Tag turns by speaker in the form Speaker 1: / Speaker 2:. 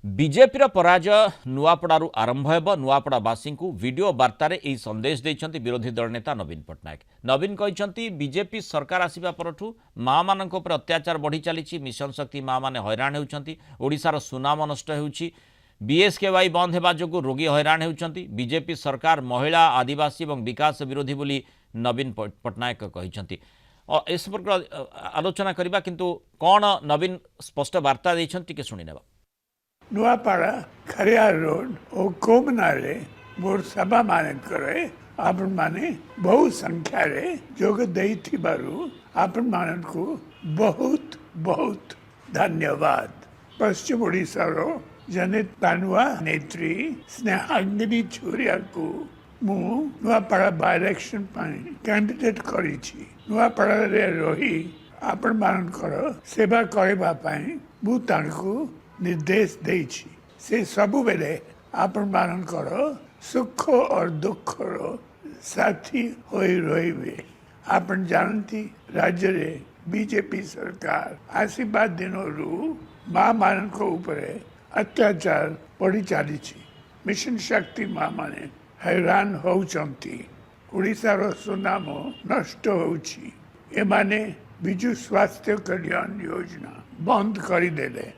Speaker 1: BJP पराजय नुआपड़ारू आरंभ हेब नुआपड़ावासी को वीडियो वार्तार यह संदेश देते विरोधी दल नेता नवीन पट्टनायक। नवीन कहते बीजेपी सरकार आसवा परठू माँ मान अत्याचार बढ़ी चली मिशन शक्ति माँ मैंने हैरान होती ओडिशार सुनाम नष्ट होती बीएसकेवाई बंद होगा जो रोगी हैरान होती बीजेपी सरकार महिला आदिवासी और विकास विरोधी बोली नवीन पट्टनायक कहते ए संपर्क आलोचना करवा किंतु कौन नवीन स्पष्ट वार्ता देते शुणिने
Speaker 2: नुआपाड़ा खरियार रोड और कोमनारे मोर सभा मानकरे आपण माने बहु संख्या रे जोग देइथिबारु आपण मानकु बहुत बहुत धन्यवाद। पश्चिम ओडिशा रो जनित तानुआ नेत्री स्नेहांगिनी छुरिया को मु Nuapada by election pi candidate करी छी। नुआपाड़ा रे रही आपण मानकर सेवा करबा पाई मु तांकु निर्देश देछि। से सबु बेले आपण मानकर सुख और दुख रो साथी होई रहिबे। आपण जानती राज्य रे बीजेपी सरकार आशीर्वाद दिनोरु माँ मानक उपरे अत्याचार बढ़ी चली। मिशन शक्ति माँ माने हैरान होउचंती ओडिशार सुनाम नष्ट होउछि। एमाने विजु स्वास्थ्य कल्याण योजना बंद करिदेले।